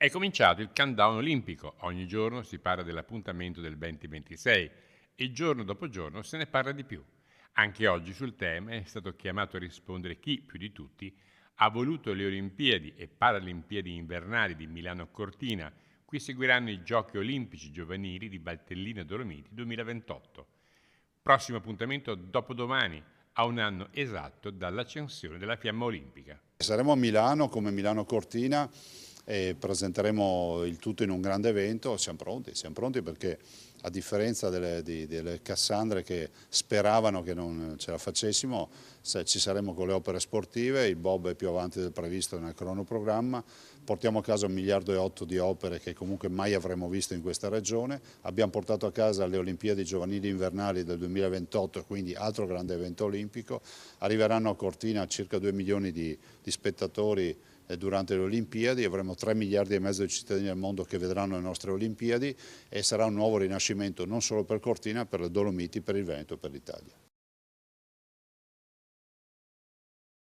È cominciato il countdown olimpico, ogni giorno si parla dell'appuntamento del 2026 e giorno dopo giorno se ne parla di più. Anche oggi sul tema è stato chiamato a rispondere chi, più di tutti, ha voluto le Olimpiadi e Paralimpiadi invernali di Milano Cortina. Qui seguiranno i Giochi olimpici giovanili di Valtellina Dolomiti 2028. Prossimo appuntamento dopodomani, a un anno esatto dall'accensione della fiamma olimpica. Saremo a Milano come Milano Cortina e presenteremo il tutto in un grande evento. Siamo pronti perché a differenza delle Cassandre che speravano che non ce la facessimo, ci saremo con le opere sportive, il bob è più avanti del previsto nel cronoprogramma, portiamo a casa 1,8 miliardi di opere che comunque mai avremmo visto in questa regione, abbiamo portato a casa le Olimpiadi giovanili invernali del 2028, quindi altro grande evento olimpico, arriveranno a Cortina circa 2 milioni di spettatori durante le Olimpiadi, avremo 3 miliardi e mezzo di cittadini del mondo che vedranno le nostre Olimpiadi e sarà un nuovo rinascimento non solo per Cortina, ma per le Dolomiti, per il Veneto e per l'Italia.